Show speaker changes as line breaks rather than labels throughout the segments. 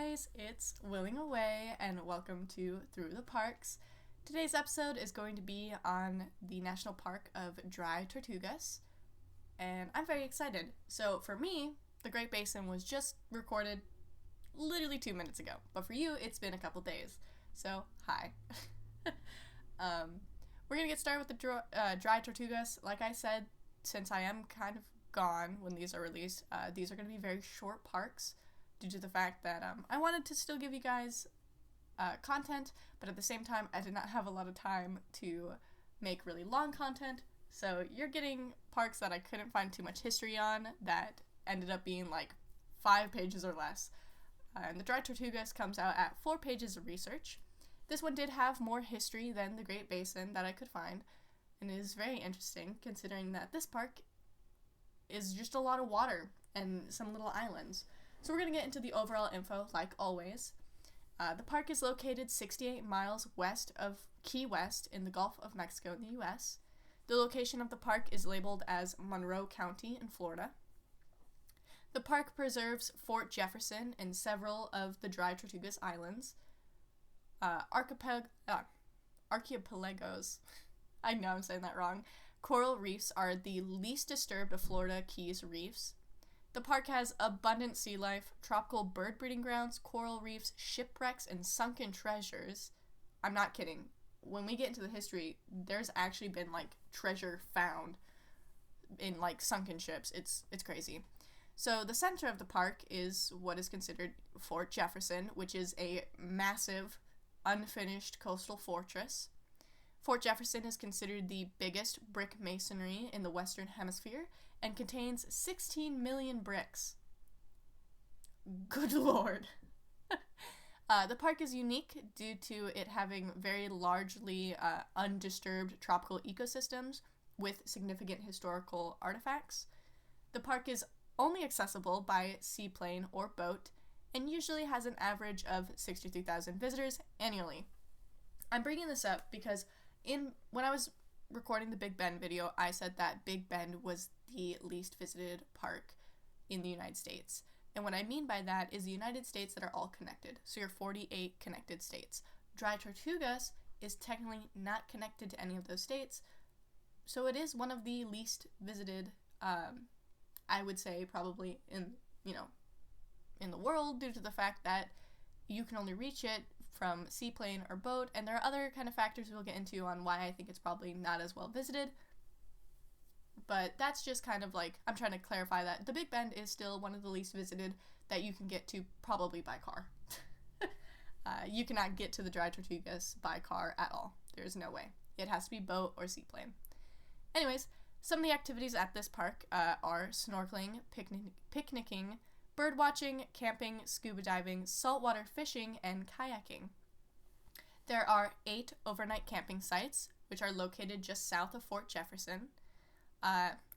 guys, it's Willing Away and welcome to Through the Parks. Today's episode is going to be on the National Park of Dry Tortugas, and I'm very excited. So for me, the Great Basin was just recorded literally 2 minutes ago, but for you, it's been a couple days. So, hi. We're gonna get started with the Dry Tortugas. Like I said, since I am kind of gone when these are released, these are gonna be very short parks due to the fact that I wanted to still give you guys content, but at the same time, I did not have a lot of time to make really long content, so you're getting parks that I couldn't find too much history on that ended up being like 5 pages or less. And the Dry Tortugas comes out at 4 pages of research. This one did have more history than the Great Basin that I could find, and it is very interesting considering that this park is just a lot of water and some little islands. So we're going to get into the overall info like always. The park is located 68 miles west of Key West in the Gulf of Mexico in the U.S. The location of the park is labeled as Monroe County in Florida. The park preserves Fort Jefferson and several of the Dry Tortugas Islands. Archipelagos. I know I'm saying that wrong. Coral reefs are the least disturbed of Florida Keys reefs. The park has abundant sea life, tropical bird breeding grounds, coral reefs, shipwrecks, and sunken treasures. I'm not kidding. When we get into the history, there's actually been like treasure found in like sunken ships. It's crazy. So the center of the park is what is considered Fort Jefferson, which is a massive, unfinished coastal fortress. Fort Jefferson is considered the biggest brick masonry in the Western Hemisphere and contains 16 million bricks. Good lord. The park is unique due to it having very largely undisturbed tropical ecosystems with significant historical artifacts. The park is only accessible by seaplane or boat and usually has an average of 63,000 visitors annually. I'm bringing this up because when I was recording the Big Bend video, I said that Big Bend was the least visited park in the United States. And what I mean by that is the United States that are all connected. So your 48 connected states. Dry Tortugas is technically not connected to any of those states. So it is one of the least visited, I would say probably in the world, due to the fact that you can only reach it from seaplane or boat, and there are other kind of factors we'll get into on why I think it's probably not as well visited. But that's just kind of like, I'm trying to clarify that the Big Bend is still one of the least visited that you can get to probably by car. You cannot get to the Dry Tortugas by car at all. There's no way. It has to be boat or seaplane. Anyways, some of the activities at this park are snorkeling, picnicking, bird watching, camping, scuba diving, saltwater fishing, and kayaking. There are 8 overnight camping sites, which are located just south of Fort Jefferson.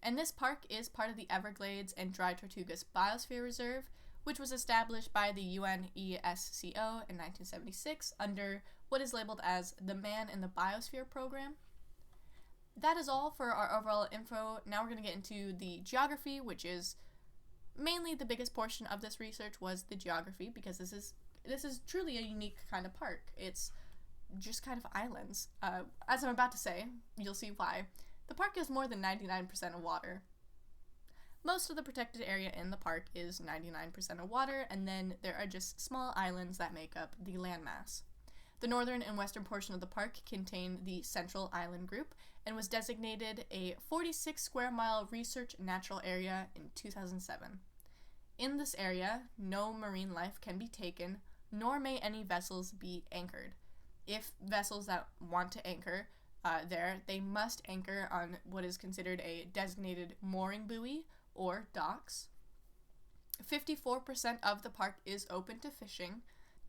And this park is part of the Everglades and Dry Tortugas Biosphere Reserve, which was established by the UNESCO in 1976 under what is labeled as the Man in the Biosphere Program. That is all for our overall info. Now we're going to get into the geography, which is mainly the biggest portion of this research was the geography, because this is truly a unique kind of park. It's just kind of islands. As I'm about to say, you'll see why. The park is more than 99% of water. Most of the protected area in the park is 99% of water, and then there are just small islands that make up the landmass. The northern and western portion of the park contain the Central Island Group and was designated a 46 square mile research natural area in 2007. In this area, no marine life can be taken, nor may any vessels be anchored. If vessels that want to anchor there, they must anchor on what is considered a designated mooring buoy or docks. 54% of the park is open to fishing,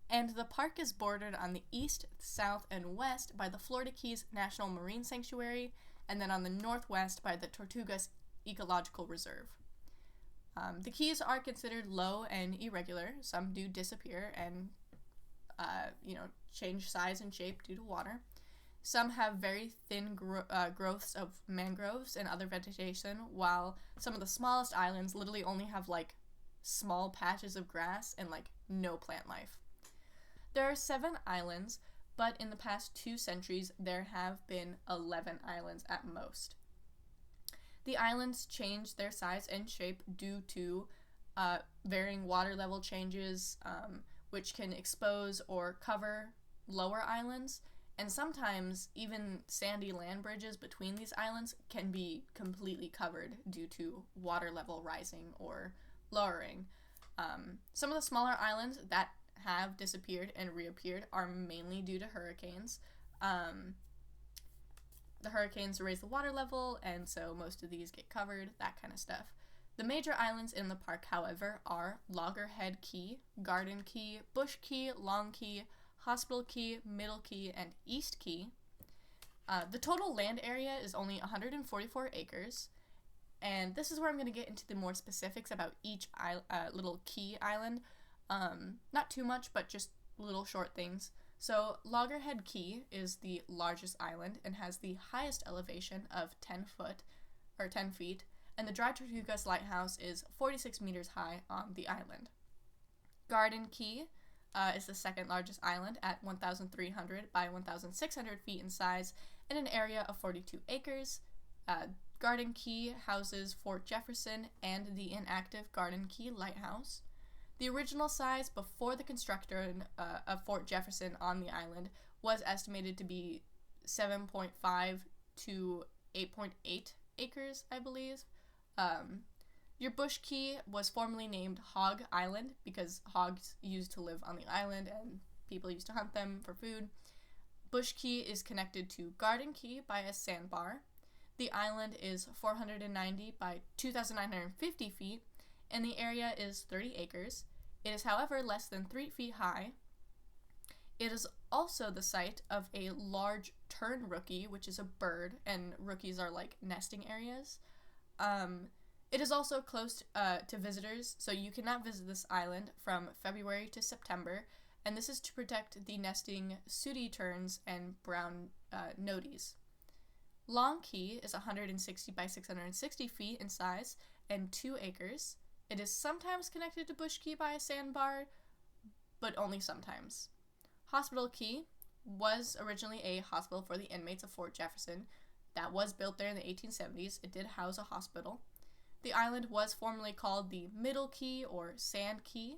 and the park is bordered on the east, south, and west by the Florida Keys National Marine Sanctuary, and then on the northwest by the Tortugas Ecological Reserve. The Keys are considered low and irregular. Some do disappear and, change size and shape due to water. Some have very thin growths of mangroves and other vegetation, while some of the smallest islands literally only have like small patches of grass and like no plant life. There are 7 islands, but in the past 2 centuries there have been 11 islands at most. The islands change their size and shape due to varying water level changes, which can expose or cover lower islands, and sometimes even sandy land bridges between these islands can be completely covered due to water level rising or lowering. Some of the smaller islands that have disappeared and reappeared are mainly due to hurricanes. The hurricanes raise the water level, and so most of these get covered, that kind of stuff. The major islands in the park, however, are Loggerhead Key, Garden Key, Bush Key, Long Key, Hospital Key, Middle Key, and East Key. The total land area is only 144 acres, and this is where I'm going to get into the more specifics about each little key island. Not too much, but just little short things. So Loggerhead Key is the largest island and has the highest elevation of 10 feet, and the Dry Tortugas Lighthouse is 46 meters high on the island. Garden Key is the second largest island at 1,300 by 1,600 feet in size and an area of 42 acres. Garden Key houses Fort Jefferson and the inactive Garden Key Lighthouse. The original size before the construction of Fort Jefferson on the island was estimated to be 7.5 to 8.8 acres, I believe. Your Bush Key was formerly named Hog Island because hogs used to live on the island and people used to hunt them for food. Bush Key is connected to Garden Key by a sandbar. The island is 490 by 2,950 feet, and the area is 30 acres. It is, however, less than 3 feet high. It is also the site of a large tern rookie, which is a bird, and rookies are like nesting areas. It is also close to visitors, so you cannot visit this island from February to September, and this is to protect the nesting sooty terns and brown nodies. Long Key is 160 by 660 feet in size and 2 acres. It is sometimes connected to Bush Key by a sandbar, but only sometimes. Hospital Key was originally a hospital for the inmates of Fort Jefferson. That was built there in the 1870s. It did house a hospital. The island was formerly called the Middle Key or Sand Key,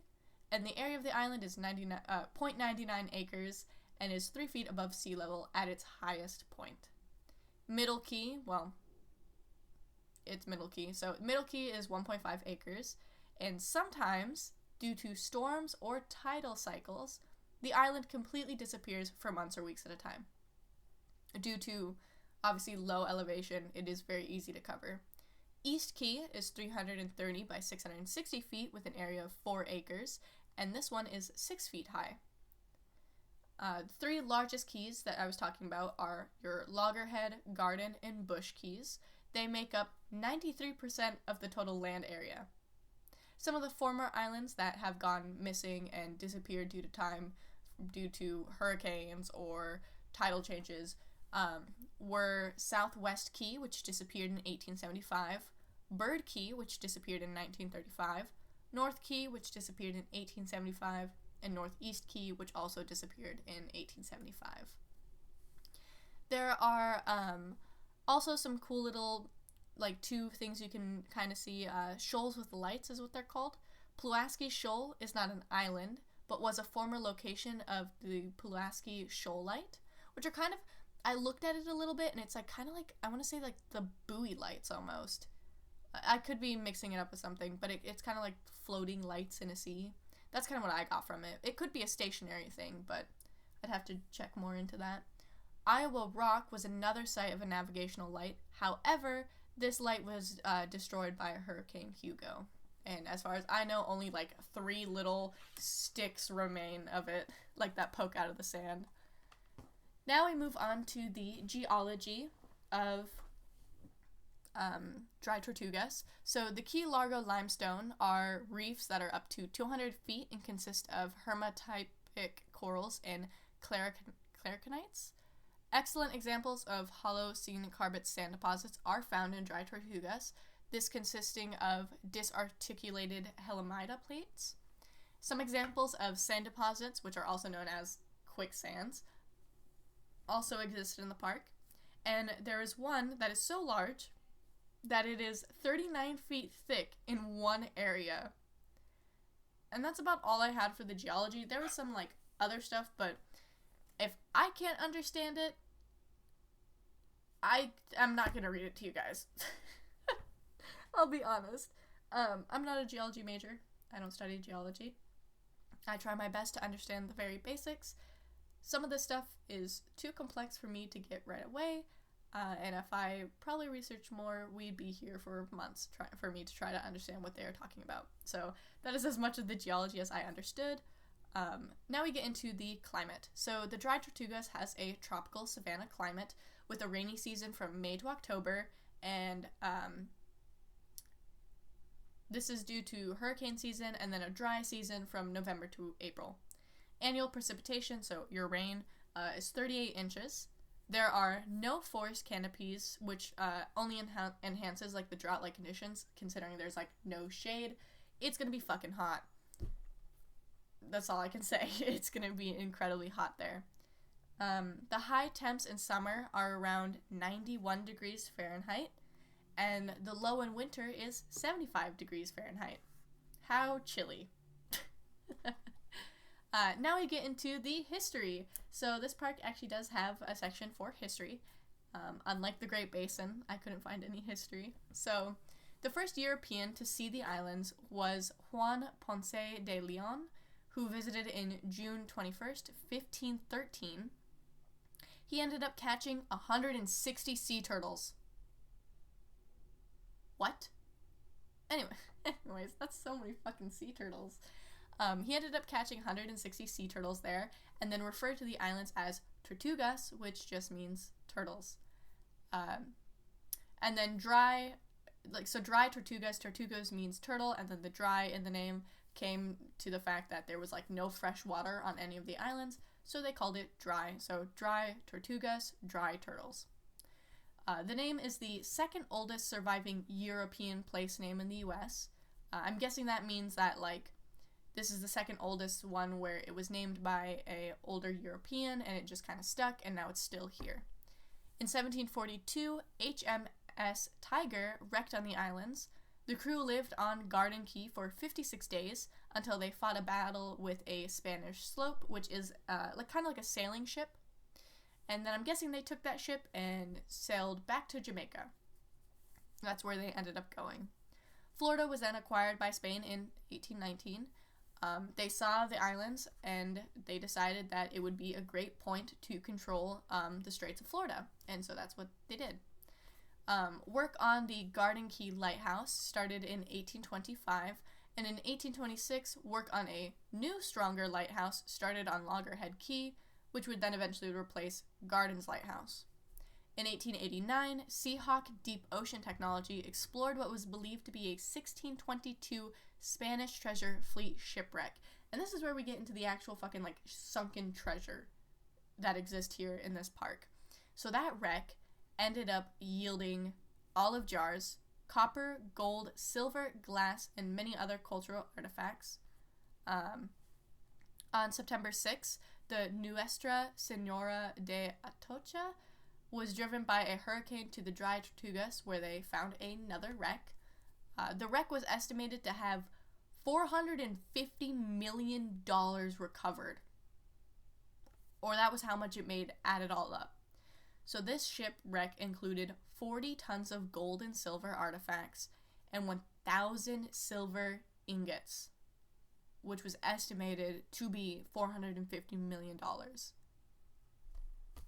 and the area of the island is 0.99 acres and is 3 feet above sea level at its highest point. Middle Key, well, it's Middle Key. So Middle Key is 1.5 acres, and sometimes, due to storms or tidal cycles, the island completely disappears for months or weeks at a time. Due to, obviously, low elevation, it is very easy to cover. East Key is 330 by 660 feet with an area of 4 acres, and this one is 6 feet high. The 3 largest keys that I was talking about are your Loggerhead, Garden, and Bush Keys. They make up 93% of the total land area. Some of the former islands that have gone missing and disappeared due to hurricanes or tidal changes were Southwest Key, which disappeared in 1875, Bird Key, which disappeared in 1935, North Key, which disappeared in 1875, and Northeast Key, which also disappeared in 1875. There are also some cool little, 2 things you can kind of see. Shoals with lights is what they're called. Pulaski Shoal is not an island, but was a former location of the Pulaski Shoal Light, which are kind of, I looked at it a little bit, and it's kind of I want to say the buoy lights almost. I could be mixing it up with something, but it's kind of like floating lights in a sea. That's kind of what I got from it. It could be a stationary thing, but I'd have to check more into that. Iowa Rock was another site of a navigational light. However, this light was destroyed by Hurricane Hugo. And as far as I know, only 3 little sticks remain of it, that poke out of the sand. Now we move on to the geology of Dry Tortugas. So the Key Largo limestone are reefs that are up to 200 feet and consist of hermatypic corals and clariconites. Excellent examples of hollow carbonate sand deposits are found in Dry Tortugas. this consisting of disarticulated Helimida plates. Some examples of sand deposits, which are also known as quicksands, also exist in the park. And there is one that is so large that it is 39 feet thick in one area. And that's about all I had for the geology. There was some, like, other stuff, but if I can't understand it, I'm not gonna read it to you guys. I'll be honest. I'm not a geology major. I don't study geology. I try my best to understand the very basics. Some of this stuff is too complex for me to get right away, and if I probably research more, we'd be here for months for me to try to understand what they are talking about. So that is as much of the geology as I understood. Now we get into the climate. So the dry Tortugas has a tropical savanna climate with a rainy season from May to October, and this is due to hurricane season, and then a dry season from November to April. Annual precipitation, so your rain, is 38 inches. There are no forest canopies, which only enhances like the drought-like conditions, considering there's like no shade. It's gonna be fucking hot. That's all I can say. It's gonna be incredibly hot there. The high temps in summer are around 91 degrees Fahrenheit, and the low in winter is 75 degrees Fahrenheit. How chilly. Now we get into the history. So this park actually does have a section for history. Unlike the Great Basin, I couldn't find any history. So the first European to see the islands was Juan Ponce de Leon, who visited in June 21st, 1513. He ended up catching 160 sea turtles. What? Anyways, that's so many fucking sea turtles. He ended up catching 160 sea turtles there, and then referred to the islands as Tortugas, which just means turtles. And then dry Tortugas means turtle, and then the dry in the name came to the fact that there was like no fresh water on any of the islands, so they called it dry. So dry Tortugas, dry turtles. The name is the second oldest surviving European place name in the U.S. I'm guessing that means that like this is the second oldest one where it was named by a older European and it just kind of stuck, and now it's still here. In 1742, HMS Tiger wrecked on the islands. The crew lived on Garden Key for 56 days until they fought a battle with a Spanish sloop, which is kind of like a sailing ship. And then I'm guessing they took that ship and sailed back to Jamaica. That's where they ended up going. Florida was then acquired by Spain in 1819. They saw the islands and they decided that it would be a great point to control the Straits of Florida. And so that's what they did. Work on the Garden Key Lighthouse started in 1825, and in 1826, work on a new, stronger lighthouse started on Loggerhead Key, which would then eventually replace Gardens Lighthouse. In 1889, Seahawk Deep Ocean Technology explored what was believed to be a 1622 Spanish treasure fleet shipwreck. And this is where we get into the actual fucking, like, sunken treasure that exists here in this park. So that wreck ended up yielding olive jars, copper, gold, silver, glass, and many other cultural artifacts. On September 6th, the Nuestra Senora de Atocha was driven by a hurricane to the dry Tortugas, where they found another wreck. The wreck was estimated to have $450 million recovered. Or that was how much it made, add it all up. So this shipwreck included 40 tons of gold and silver artifacts and 1,000 silver ingots, which was estimated to be $450 million.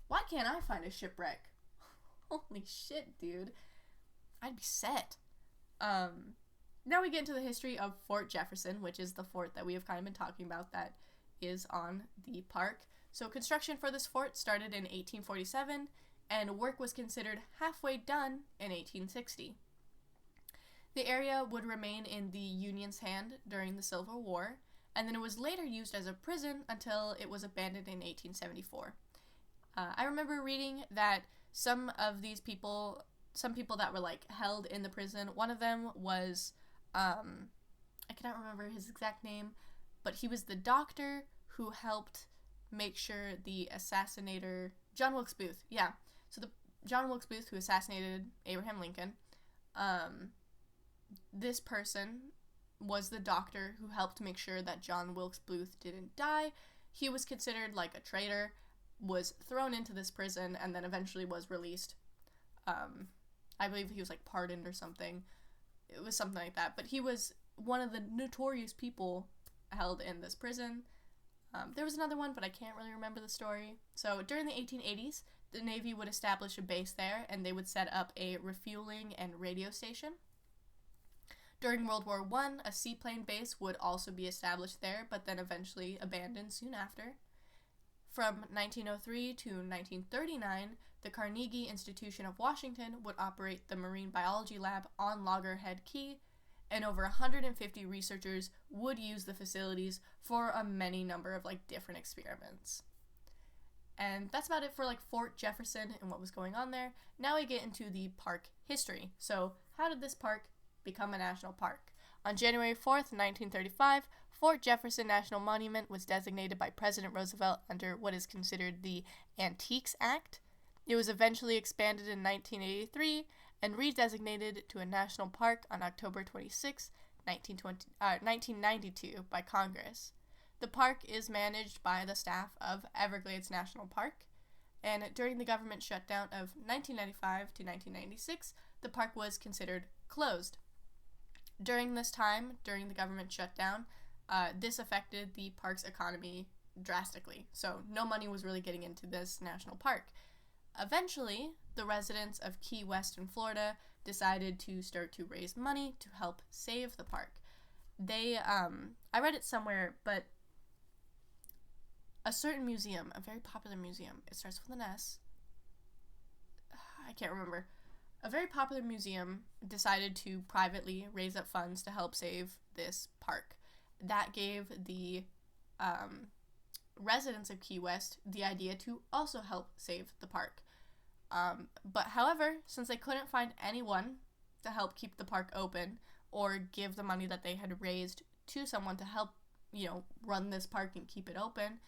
Why can't I find a shipwreck? Holy shit, dude. I'd be set. Now we get into the history of Fort Jefferson, which is the fort that we have kind of been talking about that is on the park. So construction for this fort started in 1847, and work was considered halfway done in 1860. The area would remain in the Union's hand during the Civil War, and then it was later used as a prison until it was abandoned in 1874. I remember reading that some of these people some people that were like held in the prison. One of them was I cannot remember his exact name, but he was the doctor who helped make sure the assassinator, John Wilkes Booth, yeah. So the John Wilkes Booth who assassinated Abraham Lincoln, this person was the doctor who helped make sure that John Wilkes Booth didn't die. He was considered like a traitor, was thrown into this prison, and then eventually was released. I believe he was like pardoned or something. It was something like that. But he was one of the notorious people held in this prison. There was another one, but I can't really remember the story. So during the 1880s, the Navy would establish a base there, and they would set up a refueling and radio station. During World War I, a seaplane base would also be established there, but then eventually abandoned soon after. From 1903 to 1939, the Carnegie Institution of Washington would operate the Marine Biology Lab on Loggerhead Key, and over 150 researchers would use the facilities for a many number of like different experiments. And that's about it for like Fort Jefferson and what was going on there. Now we get into the park history. So how did this park become a national park? On January 4th, 1935, Fort Jefferson National Monument was designated by President Roosevelt under what is considered the Antiques Act. It was eventually expanded in 1983 and redesignated to a national park on October 26, 1992 by Congress. The park is managed by the staff of Everglades National Park, and during the government shutdown of 1995 to 1996, the park was considered closed. During this time, during the government shutdown, this affected the park's economy drastically, so no money was really getting into this national park. Eventually, the residents of Key West in Florida decided to start to raise money to help save the park. They, I read it somewhere, but a certain museum, a very popular museum, it starts with an S, I can't remember, a very popular museum decided to privately raise up funds to help save this park. That gave the residents of Key West the idea to also help save the park. But however, since they couldn't find anyone to help keep the park open or give the money that they had raised to someone to help, run this park and keep it open,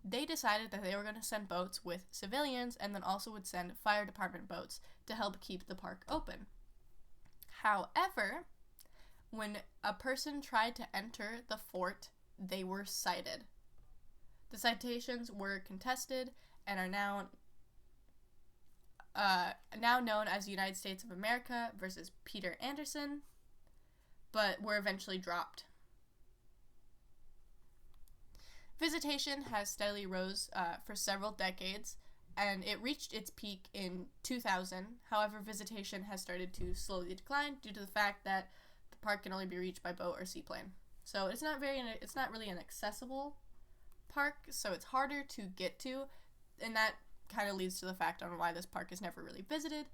they decided that they were going to send boats with civilians and then also would send fire department boats to help keep the park open. However, when a person tried to enter the fort, they were cited. The citations were contested and are now known as United States of America versus Peter Anderson, but were eventually dropped. Visitation has steadily rose for several decades, and it reached its peak in 2000. However, visitation has started to slowly decline due to the fact that the park can only be reached by boat or seaplane. So it's not really an accessible park, so it's harder to get to, and that kind of leads to the fact on why this park is never really visited,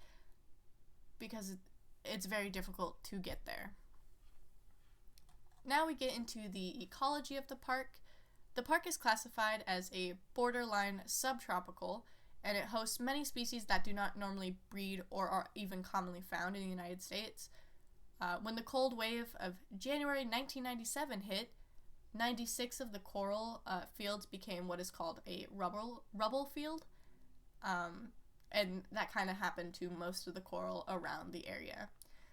because it's very difficult to get there. Now we get into the ecology of the park. The park is classified as a borderline subtropical, and it hosts many species that do not normally breed or are even commonly found in the United States. When the cold wave of January 1997 hit, 96 of the coral fields became what is called a rubble field, and that kind of happened to most of the coral around the area.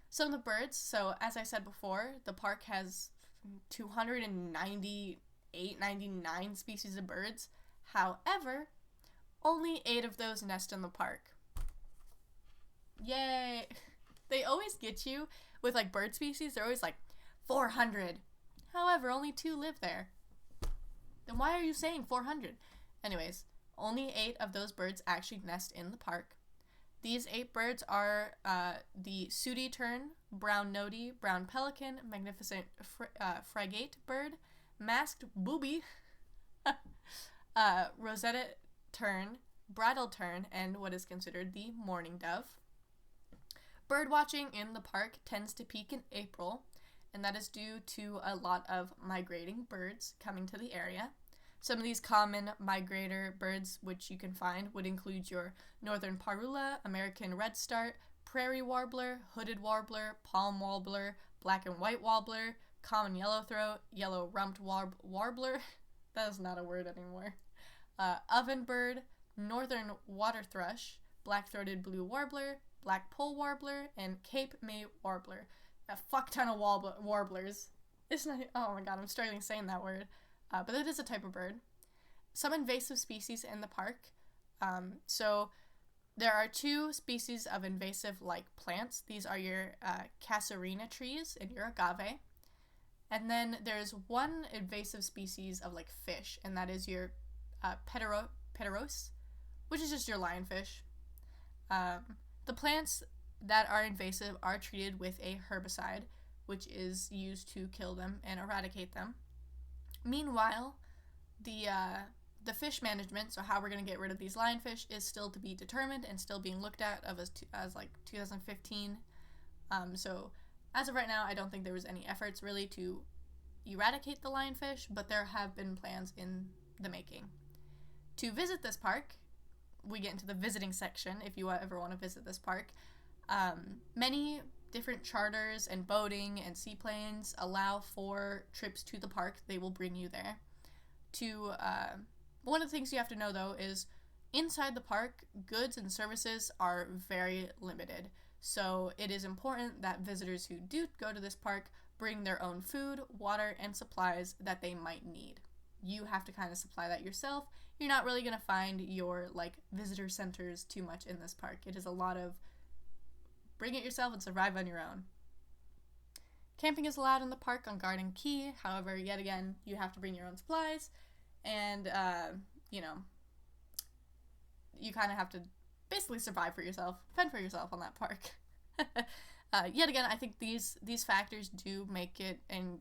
Some of the birds, so as I said before, the park has 99 species of birds. However, only 8 of those nest in the park. Yay! They always get you with like bird species. They're always like 400. However, only 2 live there. Then why are you saying 400? Anyways, only 8 of those birds actually nest in the park. These 8 birds are the sooty tern, brown nodie, brown pelican, magnificent frigate bird, masked booby, rosetta tern, bridal tern, and what is considered the mourning dove. Bird watching in the park tends to peak in April, and that is due to a lot of migrating birds coming to the area. Some of these common migrator birds which you can find would include your northern parula, American redstart, prairie warbler, hooded warbler, palm warbler, black and white warbler, common yellowthroat, yellow rumped warbler, that is not a word anymore, ovenbird, northern water thrush, black-throated blue warbler, black pole warbler, and Cape May warbler. A fuck ton of warblers. It's not, oh my god, I'm struggling saying that word. But it is a type of bird. Some invasive species in the park. So there are 2 species of invasive-like plants. These are your casuarina trees and your agave. And then there's one invasive species of like fish, and that is your pteros, which is just your lionfish. The plants that are invasive are treated with a herbicide, which is used to kill them and eradicate them. Meanwhile, the fish management, so how we're going to get rid of these lionfish, is still to be determined and still being looked at as like 2015. So as of right now, I don't think there was any efforts really to eradicate the lionfish, but there have been plans in the making. To visit this park, we get into the visiting section if you ever want to visit this park. Many different charters and boating and seaplanes allow for trips to the park. They will bring you there. One of the things you have to know, though, is inside the park, goods and services are very limited. So it is important that visitors who do go to this park bring their own food, water, and supplies that they might need. You have to kind of supply that yourself. You're not really going to find your, like, visitor centers too much in this park. It is a lot of bring it yourself and survive on your own. Camping is allowed in the park on Garden Key. However, yet again, you have to bring your own supplies. And, you kind of have to basically survive for yourself, fend for yourself on that park. Yet again, I think these factors do make it and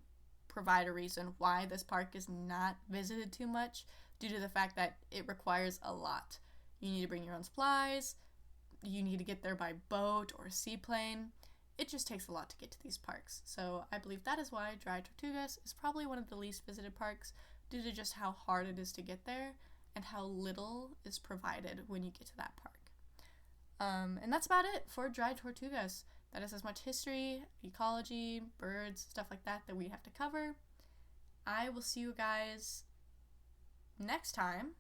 provide a reason why this park is not visited too much, due to the fact that it requires a lot. You need to bring your own supplies, you need to get there by boat or seaplane. It just takes a lot to get to these parks. So I believe that is why Dry Tortugas is probably one of the least visited parks, due to just how hard it is to get there and how little is provided when you get to that park. And that's about it for Dry Tortugas. That is as much history, ecology, birds, stuff like that we have to cover. I will see you guys next time.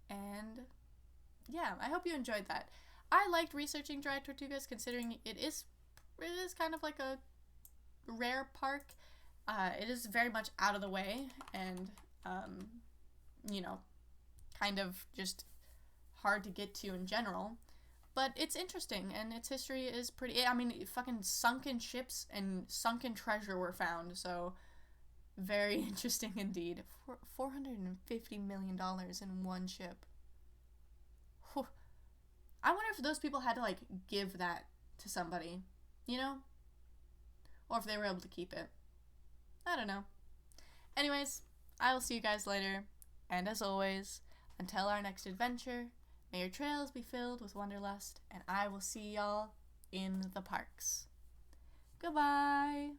And yeah, I hope you enjoyed that. I liked researching Dry Tortugas, considering it is kind of like a rare park. It is very much out of the way and, kind of just hard to get to in general. But it's interesting, and its history is pretty... I mean, fucking sunken ships and sunken treasure were found, so very interesting indeed. $450 million in one ship. Whew. I wonder if those people had to, like, give that to somebody, Or if they were able to keep it. I don't know. Anyways, I will see you guys later, and as always, until our next adventure, may your trails be filled with wanderlust, and I will see y'all in the parks. Goodbye!